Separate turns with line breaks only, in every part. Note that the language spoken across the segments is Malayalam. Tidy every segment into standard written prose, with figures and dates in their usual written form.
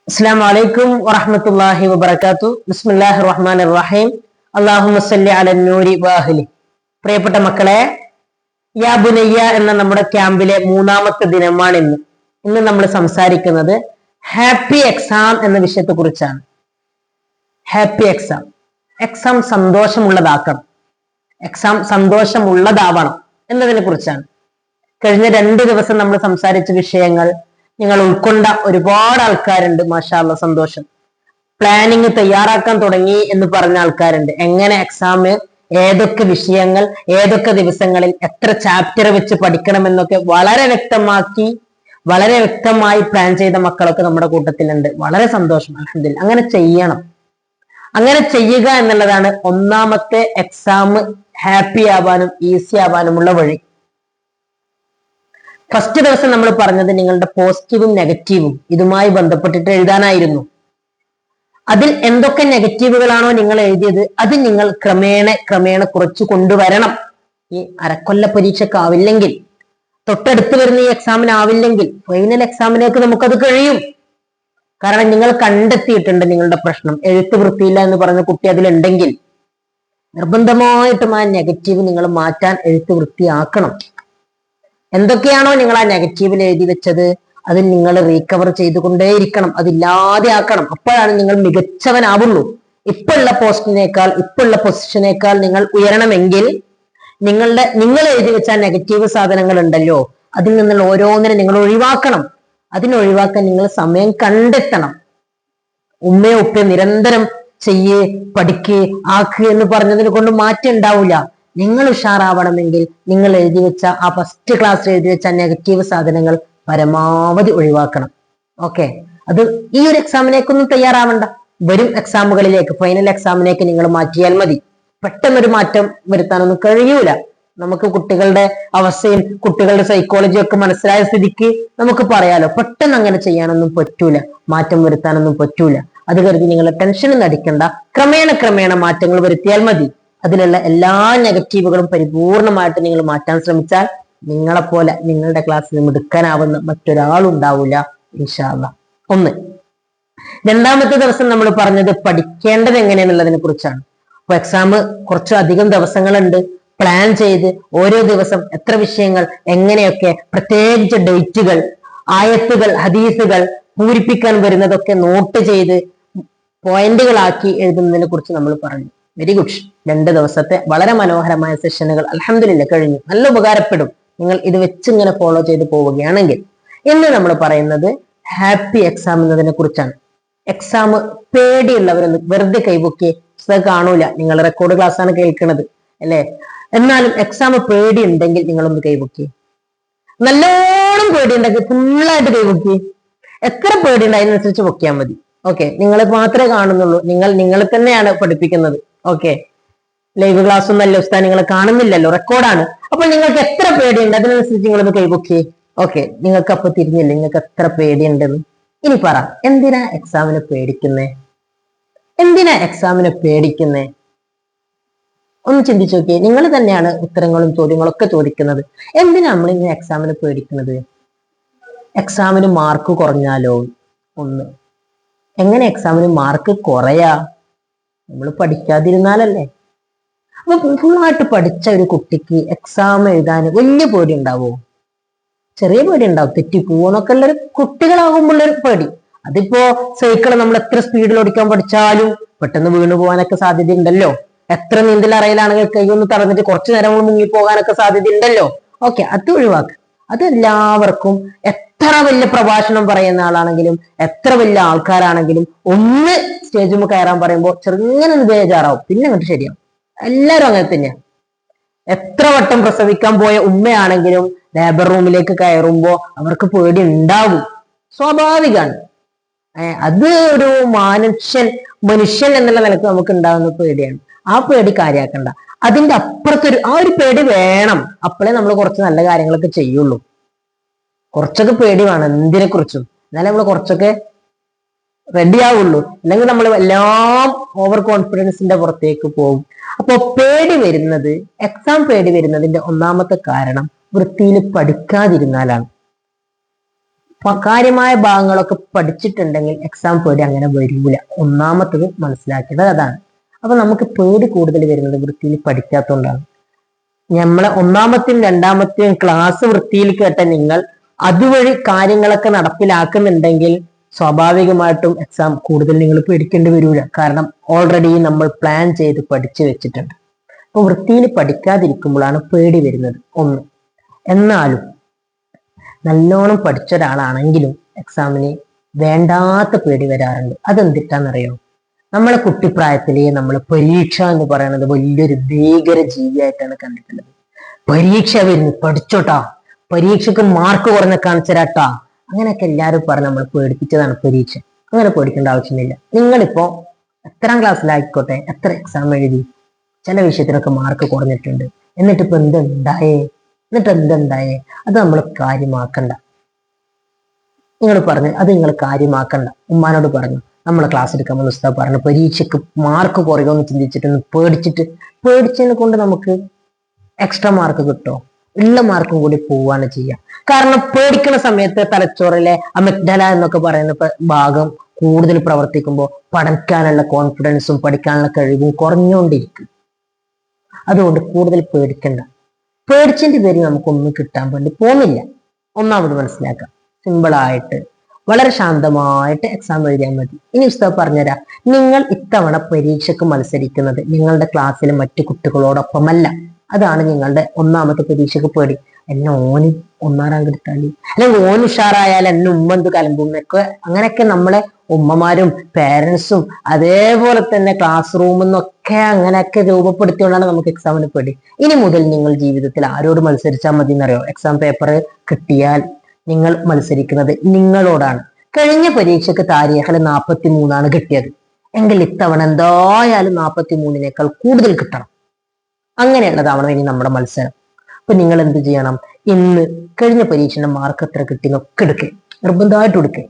അസ്സലാമു അലൈക്കും വറഹ്മത്തുള്ളാഹി വബറകാതുഹു. ബിസ്മില്ലാഹിർ റഹ്മാനിർ റഹീം. അല്ലാഹുമ്മ സ്വല്ലി അലൻ നൂരി വഅഹ്ലി. പ്രിയപ്പെട്ട മക്കളെ, യാ ബുനയ്യ എന്ന നമ്മുടെ ക്യാമ്പിലെ മൂന്നാമത്തെ ദിനമാണ് ഇന്ന്. ഇന്ന് നമ്മൾ സംസാരിക്കുന്നത് ഹാപ്പി എക്സാം എന്ന വിഷയത്തെ കുറിച്ചാണ്. ഹാപ്പി എക്സാം, എക്സാം സന്തോഷമുള്ളതാക്കണം, എക്സാം സന്തോഷമുള്ളതാവണം എന്നതിനെ കുറിച്ചാണ്. കഴിഞ്ഞ 2 ദിവസം നമ്മൾ സംസാരിച്ച വിഷയങ്ങൾ നിങ്ങൾ ഉൾക്കൊണ്ട ഒരുപാട് ആൾക്കാരുണ്ട്. മാഷാ അല്ലാഹ്, സന്തോഷം. പ്ലാനിങ് തയ്യാറാക്കാൻ തുടങ്ങി എന്ന് പറഞ്ഞ ആൾക്കാരുണ്ട്. എങ്ങനെ എക്സാം, ഏതൊക്കെ വിഷയങ്ങൾ, ഏതൊക്കെ ദിവസങ്ങളിൽ എത്ര ചാപ്റ്റർ വെച്ച് പഠിക്കണമെന്നൊക്കെ വളരെ വ്യക്തമായി പ്ലാൻ ചെയ്ത മക്കളൊക്കെ നമ്മുടെ കൂട്ടത്തിലുണ്ട്. വളരെ സന്തോഷം, അൽഹംദുലില്ലാഹ്. അങ്ങനെ ചെയ്യണം. അങ്ങനെ ചെയ്യുക എന്നുള്ളതാണ് ഒന്നാമത്തെ എക്സാം ഹാപ്പി ആവാനും ഈസി ആവാനുമുള്ള വഴി. ഫസ്റ്റ് ദിവസം നമ്മൾ പറഞ്ഞത് നിങ്ങളുടെ പോസിറ്റീവും നെഗറ്റീവും ഇതുമായി ബന്ധപ്പെട്ടിട്ട് എഴുതാനായിരുന്നു. അതിൽ എന്തൊക്കെ നെഗറ്റീവുകളാണോ നിങ്ങൾ എഴുതിയത് അത് നിങ്ങൾ ക്രമേണ കുറച്ച് കൊണ്ടുവരണം. ഈ അരക്കൊല്ല പരീക്ഷക്കാവില്ലെങ്കിൽ, തൊട്ടടുത്ത് വരുന്ന ഈ എക്സാമിനാവില്ലെങ്കിൽ, ഫൈനൽ എക്സാമിലേക്ക് നമുക്കത് കഴിയും. കാരണം നിങ്ങൾ കണ്ടെത്തിയിട്ടുണ്ട് നിങ്ങളുടെ പ്രശ്നം. എഴുത്ത് വൃത്തിയില്ല എന്ന് പറഞ്ഞ കുട്ടി അതിലുണ്ടെങ്കിൽ നിർബന്ധമായിട്ടും ആ നെഗറ്റീവ് നിങ്ങൾ മാറ്റാൻ എഴുത്ത് വൃത്തിയാക്കണം. എന്തൊക്കെയാണോ നിങ്ങൾ ആ നെഗറ്റീവിൽ എഴുതി വെച്ചത് അത് നിങ്ങൾ റീകവർ ചെയ്തുകൊണ്ടേയിരിക്കണം, അതില്ലാതെ ആക്കണം. അപ്പോഴാണ് നിങ്ങൾ മികച്ചവനാവുള്ളൂ. ഇപ്പോഴുള്ള പോസ്റ്റിനേക്കാൾ, ഇപ്പോഴുള്ള പൊസിഷനേക്കാൾ നിങ്ങൾ ഉയരണമെങ്കിൽ നിങ്ങൾ എഴുതി വെച്ച നെഗറ്റീവ് സാധനങ്ങൾ ഉണ്ടല്ലോ, അതിൽ നിന്നുള്ള ഓരോന്നിനെ നിങ്ങൾ ഒഴിവാക്കണം. അതിനൊഴിവാക്കാൻ നിങ്ങൾ സമയം കണ്ടെത്തണം. ഉമ്മയോ ഉപ്പയോ നിരന്തരം ചെയ്യ്, പഠിക്ക്, ആക്ക് എന്ന് പറഞ്ഞതിനെ കൊണ്ട് മാറ്റം ഉണ്ടാവില്ല. നിങ്ങൾ ഉഷാറാവണമെങ്കിൽ നിങ്ങൾ എഴുതി വെച്ച ആ ഫസ്റ്റ് ക്ലാസ്സിൽ എഴുതി വെച്ച നെഗറ്റീവ് സാധനങ്ങൾ പരമാവധി ഒഴിവാക്കണം. ഓക്കെ, അത് ഈ ഒരു എക്സാമിനേക്കൊന്നും തയ്യാറാവണ്ട. വരും എക്സാമുകളിലേക്ക്, ഫൈനൽ എക്സാമിലേക്ക് നിങ്ങൾ മാറ്റിയാൽ മതി. പെട്ടെന്നൊരു മാറ്റം വരുത്താനൊന്നും കഴിയൂല. നമുക്ക് കുട്ടികളുടെ അവസ്ഥയും കുട്ടികളുടെ സൈക്കോളജിയും ഒക്കെ മനസ്സിലായ സ്ഥിതിക്ക് നമുക്ക് പറയാലോ, പെട്ടെന്ന് അങ്ങനെ ചെയ്യാനൊന്നും പറ്റൂല, മാറ്റം വരുത്താനൊന്നും പറ്റൂല. അത് കരുതി നിങ്ങൾ ടെൻഷനൊന്നും അടിക്കണ്ട. ക്രമേണ മാറ്റങ്ങൾ വരുത്തിയാൽ മതി. അതിലുള്ള എല്ലാ നെഗറ്റീവുകളും പരിപൂർണമായിട്ട് നിങ്ങൾ മാറ്റാൻ ശ്രമിച്ചാൽ നിങ്ങളെപ്പോലെ നിങ്ങളുടെ ക്ലാസ്സിൽ മിടുക്കാനാവുന്ന മറ്റൊരാളുണ്ടാവില്ല ഇൻഷാ അല്ലാഹ്. ഒന്ന്. രണ്ടാമത്തെ ദിവസം നമ്മൾ പറഞ്ഞത് പഠിക്കേണ്ടത് എങ്ങനെയാണെന്നുള്ളതിനെ കുറിച്ചാണ്. അപ്പൊ എക്സാം കുറച്ചധികം ദിവസങ്ങളുണ്ട്. പ്ലാൻ ചെയ്ത് ഓരോ ദിവസം എത്ര വിഷയങ്ങൾ, എങ്ങനെയൊക്കെ, പ്രത്യേകിച്ച് ഡേറ്റുകൾ, ആയത്തുകൾ, ഹദീസുകൾ പൂരിപ്പിക്കാൻ വരുന്നതൊക്കെ നോട്ട് ചെയ്ത് പോയിന്റുകളാക്കി എഴുതുന്നതിനെ കുറിച്ച് നമ്മൾ പറഞ്ഞു. Very good. 2 ദിവസത്തെ വളരെ മനോഹരമായ സെഷനുകൾ അൽഹംദുലില്ലാഹ് കഴിഞ്ഞു. നല്ല ഉപകാരപ്പെടും നിങ്ങൾ ഇത് വെച്ച് ഇങ്ങനെ ഫോളോ ചെയ്ത് പോവുകയാണെങ്കിൽ. ഇന്ന് നമ്മൾ പറയുന്നത് ഹാപ്പി എക്സാം എന്നതിനെ കുറിച്ചാണ്. എക്സാം പേടിയുള്ളവരൊന്ന് വെറുതെ കൈപൊക്കി കാണൂല. നിങ്ങൾ റെക്കോർഡ് ക്ലാസ് ആണ് കേൾക്കുന്നത് അല്ലെ? എന്നാലും എക്സാം പേടി ഉണ്ടെങ്കിൽ നിങ്ങളൊന്ന് കൈപൊക്കി. നല്ലോണം പേടി ഉണ്ടെങ്കിൽ ഫുള്ളായിട്ട് കൈപൊക്കി. എത്ര പേടി ഉണ്ട് അതിനനുസരിച്ച് പൊക്കിയാൽ മതി. ഓക്കെ, നിങ്ങൾ മാത്രമേ കാണുന്നുള്ളൂ. നിങ്ങളെ തന്നെയാണ് പഠിപ്പിക്കുന്നത്. ഓക്കെ, ലൈവ് ക്ലാസ് ഒന്നല്ല ഉസ്താദ്, നിങ്ങൾ കാണുന്നില്ലല്ലോ, റെക്കോർഡാണ്. അപ്പോൾ നിങ്ങൾക്ക് എത്ര പേടിയുണ്ട് അതിനനുസരിച്ച് നിങ്ങളൊന്ന് കൈപൊക്കി. ഓക്കെ, നിങ്ങൾക്ക് അപ്പൊ തിരിഞ്ഞില്ല നിങ്ങൾക്ക് എത്ര പേടിയുണ്ടെന്ന്. ഇനി പറ, എന്തിനാ എക്സാമിനെ പേടിക്കുന്നേ? എന്തിനാ എക്സാമിനെ പേടിക്കുന്നേ? ഒന്ന് ചിന്തിച്ചു നോക്കിയേ. നിങ്ങൾ തന്നെയാണ് ഉത്തരങ്ങളും ചോദ്യങ്ങളൊക്കെ ചോദിക്കുന്നത്. എന്തിനാ നമ്മളിങ്ങനെ എക്സാമിനെ പേടിക്കുന്നത്? എക്സാമിന് മാർക്ക് കുറഞ്ഞാലോ? ഒന്ന്. എങ്ങനെ എക്സാമിന് മാർക്ക് കുറയാ? നമ്മൾ പഠിക്കാതിരുന്നാലല്ലേ. അപ്പൊ ഫുള്ളായിട്ട് പഠിച്ച ഒരു കുട്ടിക്ക് എക്സാം എഴുതാൻ വലിയ പേടി ഉണ്ടാവോ? ചെറിയ പേടി ഉണ്ടാവും, തെറ്റിപ്പോന്നൊക്കെ ഉള്ളൊരു കുട്ടികളാകുമ്പോഴൊരു പേടി. അതിപ്പോ സൈക്കിൾ നമ്മൾ എത്ര സ്പീഡിൽ ഓടിക്കാൻ പഠിച്ചാലും പെട്ടെന്ന് വീണു പോകാനൊക്കെ സാധ്യത ഉണ്ടല്ലോ. എത്ര നീന്തൽ അറിയിലാണെങ്കിൽ കൈയൊന്ന് തടഞ്ഞിട്ട് കുറച്ചു നേരം മുങ്ങിപ്പോകാനൊക്കെ സാധ്യത ഉണ്ടല്ലോ. ഓക്കെ, അത് ഒഴിവാക്കുക. അത് എല്ലാവർക്കും, എത്ര വലിയ പ്രഭാഷണം പറയുന്ന ആളാണെങ്കിലും എത്ര വലിയ ആൾക്കാരാണെങ്കിലും ഒന്ന് സ്റ്റേജിൽ കയറാൻ പറയുമ്പോൾ ചെറുങ്ങനെ ബേജാറാവും, പിന്നെ അങ്ങോട്ട് ശരിയാവും. എല്ലാവരും അങ്ങനെ തന്നെയാണ്. എത്ര വട്ടം പ്രസവിക്കാൻ പോയ ഉമ്മയാണെങ്കിലും ലേബർ റൂമിലേക്ക് കയറുമ്പോ അവർക്ക് പേടി ഉണ്ടാവും, സ്വാഭാവികമാണ്. അത് ഒരു മനുഷ്യൻ എന്നുള്ള നിലക്ക് നമുക്ക് ഉണ്ടാകുന്ന പേടിയാണ്. ആ പേടി കാര്യാക്കണ്ട. അതിന്റെ അപ്പുറത്തൊരു ആ ഒരു പേടി വേണം. അപ്പോഴേ നമ്മൾ കുറച്ച് നല്ല കാര്യങ്ങളൊക്കെ ചെയ്യുള്ളൂ. കുറച്ചൊക്കെ പേടി വേണം എന്തിനെ കുറിച്ചും, എന്നാലേ നമ്മൾ കുറച്ചൊക്കെ റെഡി ആവുള്ളൂ. അല്ലെങ്കിൽ നമ്മൾ എല്ലാം ഓവർ കോൺഫിഡൻസിന്റെ പുറത്തേക്ക് പോകും. അപ്പൊ എക്സാം പേടി വരുന്നതിന്റെ ഒന്നാമത്തെ കാരണം വൃത്തിയിൽ പഠിക്കാതിരുന്നാലാണ്. കാര്യമായ ഭാഗങ്ങളൊക്കെ പഠിച്ചിട്ടുണ്ടെങ്കിൽ എക്സാം പേടി അങ്ങനെ വരില്ല. ഒന്നാമത്തത് മനസ്സിലാക്കേണ്ടത് അതാണ്. അപ്പൊ നമുക്ക് പേടി കൂടുതൽ വരുന്നത് വൃത്തിയിൽ പഠിക്കാത്തതുകൊണ്ടാണ്. നമ്മളെ ഒന്നാമത്തെയും രണ്ടാമത്തെയും ക്ലാസ് വൃത്തിയിൽ കേട്ട നിങ്ങൾ അതുവഴി കാര്യങ്ങളൊക്കെ നടപ്പിലാക്കുന്നുണ്ടെങ്കിൽ സ്വാഭാവികമായിട്ടും എക്സാം കൂടുതൽ നിങ്ങൾ പേടിക്കേണ്ടി വരില്ല. കാരണം ഓൾറെഡി നമ്മൾ പ്ലാൻ ചെയ്ത് പഠിച്ചു വെച്ചിട്ടുണ്ട്. അപ്പൊ വൃത്തിയിൽ പഠിക്കാതിരിക്കുമ്പോഴാണ് പേടി വരുന്നത് ഒന്ന്. എന്നാലും നല്ലോണം പഠിച്ച ഒരാളാണെങ്കിലും എക്സാമിന് വേണ്ടാത്ത പേടി വരാറുണ്ട്. അതെന്തിട്ടാന്നറിയോ? നമ്മളെ കുട്ടിപ്രായത്തിലെ നമ്മൾ പരീക്ഷ എന്ന് പറയുന്നത് വലിയൊരു ഭീകര ജീവിയായിട്ടാണ് കണ്ടിട്ടുള്ളത്. പരീക്ഷ വരുന്നു, പഠിച്ചോട്ടാ, പരീക്ഷക്ക് മാർക്ക് കുറഞ്ഞ കാണിച്ചരാട്ടാ, അങ്ങനെയൊക്കെ എല്ലാവരും പറഞ്ഞ് നമ്മൾ പേടിപ്പിച്ചതാണ് പരീക്ഷ. അങ്ങനെ പേടിക്കേണ്ട ആവശ്യമില്ല. നിങ്ങളിപ്പോ എത്രാം ക്ലാസ്സിലായിക്കോട്ടെ, എത്ര എക്സാം എഴുതി, ചില വിഷയത്തിനൊക്കെ മാർക്ക് കുറഞ്ഞിട്ടുണ്ട്, എന്നിട്ടിപ്പോ എന്തുണ്ടായേ, അത് നമ്മൾ കാര്യമാക്കണ്ട. നിങ്ങൾ കാര്യമാക്കണ്ട. ഉമ്മാനോട് പറഞ്ഞു, നമ്മളെ ക്ലാസ് എടുക്കാൻ ഉസ്താദ് പറഞ്ഞു പരീക്ഷയ്ക്ക് മാർക്ക് കുറയുമെന്ന് ചിന്തിച്ചിട്ടൊന്ന് പേടിച്ചതിനെ കൊണ്ട് നമുക്ക് എക്സ്ട്രാ മാർക്ക് കിട്ടോ? ഉള്ള മാർക്കും കൂടി പോവാണ് ചെയ്യുക. കാരണം പേടിക്കുന്ന സമയത്ത് തലച്ചോറിലെ അമിഗ്ഡല എന്നൊക്കെ പറയുന്ന ഭാഗം കൂടുതൽ പ്രവർത്തിക്കുമ്പോൾ പഠിക്കാനുള്ള കോൺഫിഡൻസും പഠിക്കാനുള്ള കഴിവും കുറഞ്ഞുകൊണ്ടിരിക്കും. അതുകൊണ്ട് കൂടുതൽ പേടിക്കണ്ട. പേടിച്ചതിന്റെ പേരിൽ നമുക്കൊന്നും കിട്ടാൻ വേണ്ടി പോകുന്നില്ല. ഒന്നാമത് മനസ്സിലാക്കാം. സിമ്പിളായിട്ട് വളരെ ശാന്തമായിട്ട് എക്സാം എഴുതിയാൽ മതി. ഇനി ഉസ്താദ് പറഞ്ഞുതരാം, നിങ്ങൾ ഇത്തവണ പരീക്ഷയ്ക്ക് മത്സരിക്കുന്നത് നിങ്ങളുടെ ക്ലാസ്സിലെ മറ്റു കുട്ടികളോടൊപ്പമല്ല. അതാണ് നിങ്ങളുടെ ഒന്നാമത്തെ പരീക്ഷയ്ക്ക് പേടി. എന്നെ ഓന് ഒന്നാം റാങ്ക് എടുത്താല്, അല്ലെങ്കിൽ ഓൻ ഉഷാറായാൽ എന്നെ ഉമ്മ എന്ത് കലമ്പുന്നൊക്കെ, അങ്ങനെയൊക്കെ നമ്മളെ ഉമ്മമാരും പേരൻസും അതേപോലെ തന്നെ ക്ലാസ് റൂമിൽ നിന്നൊക്കെ അങ്ങനെയൊക്കെ രൂപപ്പെടുത്തിയോണ്ടാണ് നമുക്ക് എക്സാമിന് പേടി. ഇനി മുതൽ നിങ്ങൾ ജീവിതത്തിൽ ആരോട് മത്സരിച്ചാൽ മതി എന്നറിയോ? എക്സാം പേപ്പർ കിട്ടിയാൽ നിങ്ങൾ മത്സരിക്കുന്നത് നിങ്ങളോടാണ്. കഴിഞ്ഞ പരീക്ഷയ്ക്ക് താരീഖിൽ 43 കിട്ടിയത് എങ്കിൽ ഇത്തവണ എന്തായാലും 43 കൂടുതൽ കിട്ടണം. അങ്ങനെയുള്ളതാവണം ഇനി നമ്മുടെ മത്സരം. അപ്പൊ നിങ്ങൾ എന്ത് ചെയ്യണം? ഇന്ന് കഴിഞ്ഞ പരീക്ഷയുടെ മാർക്ക് എത്ര കിട്ടിയെന്നൊക്കെ എടുക്കുക, നിർബന്ധമായിട്ട് എടുക്കുക.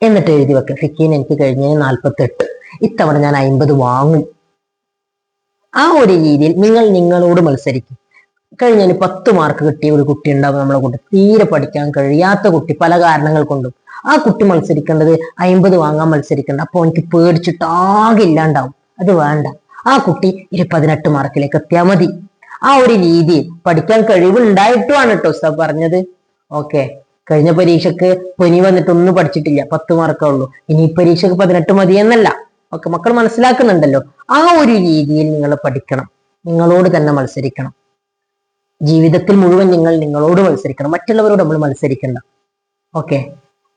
എന്നിട്ട് എഴുതി വെക്കുക, ഫിക്കീന് എനിക്ക് കഴിഞ്ഞതിന് 48, ഇത്തവണ ഞാൻ 50 വാങ്ങും. ആ ഒരു രീതിയിൽ നിങ്ങൾ നിങ്ങളോട് മത്സരിക്കും. കഴിഞ്ഞതിന് 10 മാർക്ക് കിട്ടിയ ഒരു കുട്ടി ഉണ്ടാവും നമ്മളെ കൂട്ടി, തീരെ പഠിക്കാൻ കഴിയാത്ത കുട്ടി, പല കാരണങ്ങൾ കൊണ്ടും. ആ കുട്ടി മത്സരിക്കേണ്ടത് 50 വാങ്ങാൻ മത്സരിക്കേണ്ട. അപ്പൊ എനിക്ക് പേടിച്ചിട്ടാകെ ഇല്ലാണ്ടാവും. അത് വേണ്ട. ആ കുട്ടി 18 മാർക്കിലേക്ക് എത്തിയാൽ മതി. ആ ഒരു രീതിയിൽ പഠിക്കാൻ കഴിവുണ്ടായിട്ടുമാണ് കേട്ടോ ഉസ്താദ് പറഞ്ഞത്. ഓക്കെ, കഴിഞ്ഞ പരീക്ഷക്ക് പനി വന്നിട്ടൊന്നും പഠിച്ചിട്ടില്ല, 10 മാർക്കേ ഉള്ളൂ, ഇനി ഈ പരീക്ഷക്ക് 18 മതി എന്നല്ല. ഓക്കെ, മക്കൾ മനസ്സിലാക്കുന്നുണ്ടല്ലോ. ആ ഒരു രീതിയിൽ നിങ്ങൾ പഠിക്കണം, നിങ്ങളോട് തന്നെ മത്സരിക്കണം. ജീവിതത്തിൽ മുഴുവൻ നിങ്ങൾ നിങ്ങളോട് മത്സരിക്കണം, മറ്റുള്ളവരോട് നമ്മൾ മത്സരിക്കണ്ട. ഓക്കെ,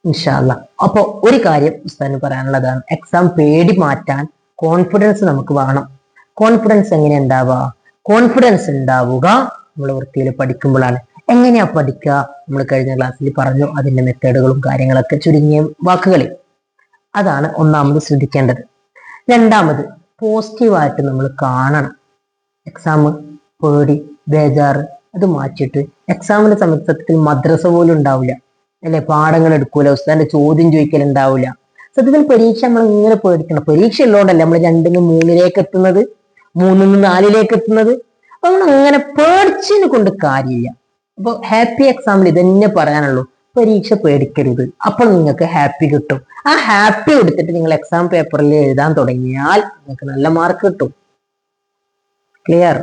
ഇൻഷാ അല്ലാഹ്. അപ്പൊ ഒരു കാര്യം ഉസ്താദിന് പറയാനുള്ളതാണ്, എക്സാം പേടി മാറ്റാൻ കോൺഫിഡൻസ് നമുക്ക് വേണം. കോൺഫിഡൻസ് എങ്ങനെ ഉണ്ടാവുക? കോൺഫിഡൻസ് ഉണ്ടാവുക നമ്മൾ വൃത്തിയിൽ പഠിക്കുമ്പോഴാണ്. എങ്ങനെയാ പഠിക്കുക? നമ്മൾ കഴിഞ്ഞ ക്ലാസ്സിൽ പറഞ്ഞു, അതിന്റെ മെത്തേഡുകളും കാര്യങ്ങളൊക്കെ ചുരുങ്ങിയ വാക്കുകളിൽ. അതാണ് ഒന്നാമത് ശ്രദ്ധിക്കേണ്ടത്. രണ്ടാമത്, പോസിറ്റീവായിട്ട് നമ്മൾ കാണണം. എക്സാം പേടി, ബേജാറ് അത് മാറ്റിയിട്ട് എക്സാമിന്റെ സമയത്ത് സത്യത്തിൽ മദ്രസ പോലും ഉണ്ടാവില്ല അല്ലെ, പാഠങ്ങൾ എടുക്കൂല, ഉസ്താദിന്റെ ചോദ്യം ചോദിക്കലുണ്ടാവില്ല. സത്യത്തിൽ പരീക്ഷ നമ്മൾ ഇങ്ങനെ പേടിക്കണം. പരീക്ഷ ഉള്ളതുകൊണ്ടല്ലേ നമ്മൾ 2 3 എത്തുന്നത്, 3 4 എത്തുന്നത്. അപ്പൊ നമ്മൾ അങ്ങനെ പേടിച്ചതിനെ കൊണ്ട് കാര്യമില്ല. അപ്പൊ ഹാപ്പി എക്സാമിൽ ഇതന്നെ പറയാനുള്ളൂ, പരീക്ഷ പേടിക്കരുത്. അപ്പോൾ നിങ്ങൾക്ക് ഹാപ്പി കിട്ടും. ആ ഹാപ്പി എടുത്തിട്ട് നിങ്ങൾ എക്സാം പേപ്പറിൽ എഴുതാൻ തുടങ്ങിയാൽ നിങ്ങൾക്ക് നല്ല മാർക്ക് കിട്ടും. ക്ലിയർ?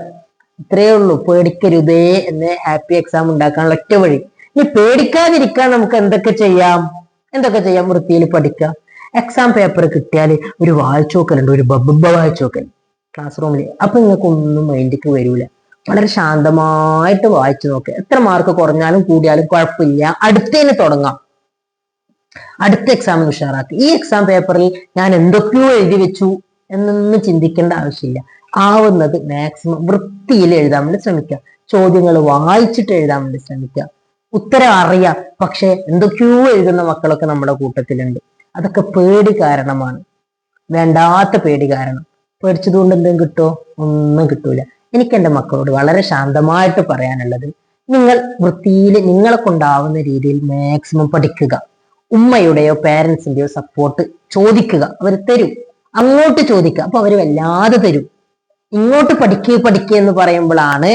ഇത്രയേ ഉള്ളൂ. പേടിക്കരുതേ എന്ന് ഹാപ്പി എക്സാം ഉണ്ടാക്കാനുള്ള ഒറ്റ വഴി. ഇനി പേടിക്കാതിരിക്കാൻ നമുക്ക് എന്തൊക്കെ ചെയ്യാം? വൃത്തിയിൽ പഠിക്കാം. എക്സാം പേപ്പർ കിട്ടിയാൽ ഒരു വായിച്ചോക്കലുണ്ട്, ഒരു ബബ്ബ വായിച്ചോക്കൽ ക്ലാസ് റൂമിൽ. അപ്പൊ നിങ്ങൾക്ക് ഒന്നും മൈൻഡിക്ക് വരൂല. വളരെ ശാന്തമായിട്ട് വായിച്ചു നോക്കുക. എത്ര മാർക്ക് കുറഞ്ഞാലും കൂടിയാലും കുഴപ്പമില്ല, അടുത്തതിന് തുടങ്ങാം. അടുത്ത എക്സാമിന് ഉഷാറാക്കി. ഈ എക്സാം പേപ്പറിൽ ഞാൻ എന്തൊക്കെയോ എഴുതി വെച്ചു എന്നൊന്നും ചിന്തിക്കേണ്ട ആവശ്യമില്ല. ആവുന്നത് മാക്സിമം വൃത്തിയിൽ എഴുതാൻ വേണ്ടി ശ്രമിക്കുക. ചോദ്യങ്ങൾ വായിച്ചിട്ട് എഴുതാൻ വേണ്ടി ശ്രമിക്കുക. ഉത്തരം അറിയാം, പക്ഷെ എന്തൊക്കെയോ എഴുതുന്ന മക്കളൊക്കെ നമ്മുടെ കൂട്ടത്തിലുണ്ട്. അതൊക്കെ പേടി കാരണമാണ്, വേണ്ടാത്ത പേടി കാരണം. പേടിച്ചതുകൊണ്ട് എന്തെങ്കിലും കിട്ടുമോ? ഒന്നും കിട്ടൂല. എനിക്ക് എൻ്റെ മക്കളോട് വളരെ ശാന്തമായിട്ട് പറയാനുള്ളത്, നിങ്ങൾ വൃത്തിയിൽ നിങ്ങളെ കൊണ്ടാവുന്ന രീതിയിൽ മാക്സിമം പഠിക്കുക. ഉമ്മയുടെയോ പേരൻസിന്റെയോ സപ്പോർട്ട് ചോദിക്കുക, അവർ തരും. അങ്ങോട്ട് ചോദിക്കുക, അപ്പൊ അവർ വല്ലാതെ തരും. ഇങ്ങോട്ട് പഠിക്കുക എന്ന് പറയുമ്പോഴാണ്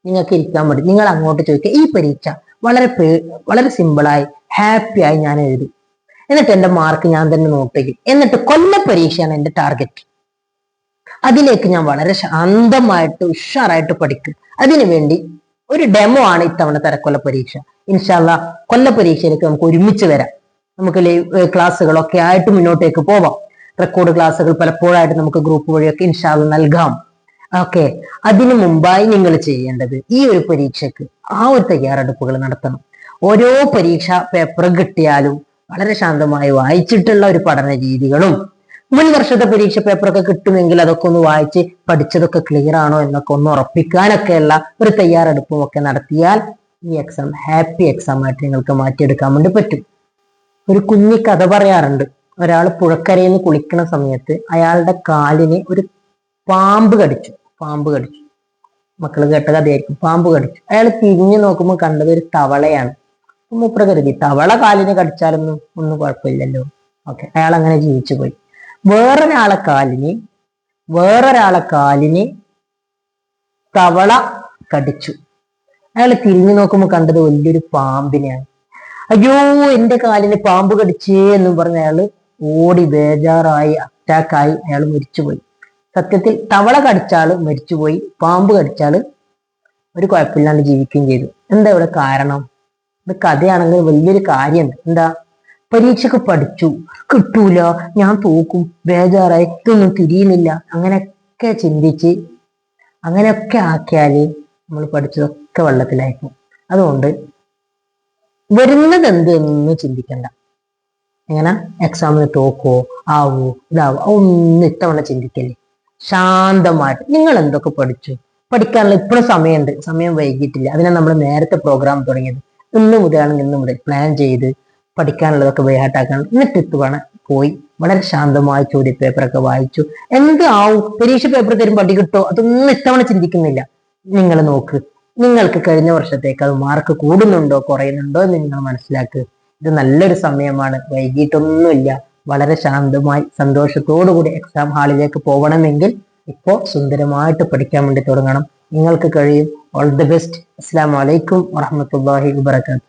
നിങ്ങൾക്ക് ഇരിക്കാൻ പറ്റും. നിങ്ങൾ അങ്ങോട്ട് ചോദിക്കുക, ഈ പരീക്ഷ വളരെ സിമ്പിളായി ഹാപ്പിയായി ഞാൻ എഴുതി. എന്നിട്ട് എന്റെ മാർക്ക് ഞാൻ തന്നെ നോട്ട് ചെയ്യും. എന്നിട്ട് കൊല്ല പരീക്ഷയാണ് എന്റെ ടാർഗറ്റ്. അതിലേക്ക് ഞാൻ വളരെ ശാന്തമായിട്ട് ഉഷാറായിട്ട് പഠിക്കും. അതിനുവേണ്ടി ഒരു ഡെമോ ആണ് ഇത്തവണത്തെ കൊല്ല പരീക്ഷ. ഇൻഷാല്ല കൊല്ല പരീക്ഷയിലേക്ക് നമുക്ക് ഒരുമിച്ച് വരാം. നമുക്ക് ലൈവ് ക്ലാസ്സുകളൊക്കെ ആയിട്ട് മുന്നോട്ടേക്ക് പോവാം. റെക്കോർഡ് ക്ലാസ്സുകൾ പലപ്പോഴായിട്ട് നമുക്ക് ഗ്രൂപ്പ് വഴിയൊക്കെ ഇൻഷാല്ല നൽകാം. ഓക്കെ, അതിനു മുമ്പായി നിങ്ങൾ ചെയ്യേണ്ടത് ഈ ഒരു പരീക്ഷയ്ക്ക് ആ ഒരു തയ്യാറെടുപ്പുകൾ നടത്തണം. ഓരോ പരീക്ഷ പേപ്പർ കിട്ടിയാലും വളരെ ശാന്തമായി വായിച്ചിട്ടുള്ള ഒരു പഠന രീതികളും, മുൻ വർഷത്തെ പരീക്ഷ പേപ്പറൊക്കെ കിട്ടുമെങ്കിൽ അതൊക്കെ ഒന്ന് വായിച്ച് പഠിച്ചതൊക്കെ ക്ലിയർ ആണോ എന്നൊക്കെ ഒന്ന് ഉറപ്പിക്കാനൊക്കെയുള്ള ഒരു തയ്യാറെടുപ്പും ഒക്കെ നടത്തിയാൽ ഈ എക്സാം ഹാപ്പി എക്സാം ആയിട്ട് നിങ്ങൾക്ക് മാറ്റിയെടുക്കാൻ വേണ്ടി പറ്റും. ഒരു കുഞ്ഞി കഥ പറയാറുണ്ട്. ഒരാൾ പുഴക്കരയിൽ നിന്ന് കുളിക്കുന്ന സമയത്ത് അയാളുടെ കാലിന് ഒരു പാമ്പ് കടിച്ചു. മക്കൾ കേട്ട കഥയായിരിക്കും. പാമ്പ് കടിച്ചു. അയാൾ തിരിഞ്ഞു നോക്കുമ്പോൾ കണ്ടത് ഒരു തവളയാണ്. മൂപ്പര് കരുതി തവള കാലിന് കടിച്ചാലൊന്നും ഒന്നും കുഴപ്പമില്ലല്ലോ. ഓക്കെ, അയാൾ അങ്ങനെ ജീവിച്ചു പോയി. വേറൊരാളെ കാലിന് തവള കടിച്ചു. അയാൾ തിരിഞ്ഞു നോക്കുമ്പോൾ കണ്ടത് വലിയൊരു പാമ്പിനെയാണ്. അയ്യോ, എന്റെ കാലിന് പാമ്പ് കടിച്ചേ എന്നും പറഞ്ഞ അയാള് ഓടി ബേജാറായി അറ്റാക്കായി അയാൾ മരിച്ചുപോയി. സത്യത്തിൽ തവള കടിച്ചാള് മരിച്ചുപോയി, പാമ്പ് കടിച്ചാള് ഒരു കുഴപ്പമില്ലാണ്ട് ജീവിക്കുകയും ചെയ്തു. എന്താ ഇവിടെ കാരണം? ഇത് കഥയാണെങ്കിൽ വലിയൊരു കാര്യമുണ്ട്. എന്താ? പരീക്ഷക്ക് പഠിച്ചു, കിട്ടൂല, ഞാൻ തോക്കും, ബേജാറായി, ഇതൊന്നും തിരിയുന്നില്ല, അങ്ങനെയൊക്കെ ചിന്തിച്ച് അങ്ങനെയൊക്കെ ആക്കിയാല് നമ്മൾ പഠിച്ചതൊക്കെ വെള്ളത്തിലായിരിക്കും. അതുകൊണ്ട് വരുന്നത് എന്ത് എന്ന് ചിന്തിക്കണ്ട. എങ്ങനെ എക്സാമിന് തോക്കോ ആവോ ഇതാവോ ഒന്നും ഇത്തവണ ചിന്തിക്കല്ലേ. ശാന്തമായിട്ട് നിങ്ങൾ എന്തൊക്കെ പഠിച്ചു, പഠിക്കാനുള്ള ഇപ്പോഴും സമയമുണ്ട്, സമയം വൈകിട്ടില്ല. അതിനാ നമ്മൾ നേരത്തെ പ്രോഗ്രാം തുടങ്ങിയത്. ഇന്ന് മുതൽ പ്ലാൻ ചെയ്ത് പഠിക്കാനുള്ളതൊക്കെ വേഗാട്ടാക്കണം. എന്നിട്ട് ഇത്തുവേണം പോയി വളരെ ശാന്തമായി ചോദ്യ പേപ്പറൊക്കെ വായിച്ചു. എന്താവും പരീക്ഷ പേപ്പർ തരുമ്പോൾ അടി കിട്ടോ, അതൊന്നും ഇത്തവണ ചിന്തിക്കുന്നില്ല. നിങ്ങൾ നോക്ക്, നിങ്ങൾക്ക് കഴിഞ്ഞ വർഷത്തേക്ക് അത് മാർക്ക് കൂടുന്നുണ്ടോ കുറയുന്നുണ്ടോ എന്ന് നിങ്ങൾ മനസ്സിലാക്കുക. ഇത് നല്ലൊരു സമയമാണ്, വൈകിട്ടൊന്നുമില്ല. വളരെ ശാന്തമായി സന്തോഷത്തോടു കൂടി എക്സാം ഹാളിലേക്ക് പോകണമെങ്കിൽ ഇപ്പോൾ സുന്ദരമായിട്ട് പഠിക്കാൻ വേണ്ടി തുടങ്ങണം. നിങ്ങൾക്ക് കഴിയും. All the best. അസ്സലാമു അലൈക്കും വറഹ്മത്തുള്ളാഹി വബറകാതുഹു.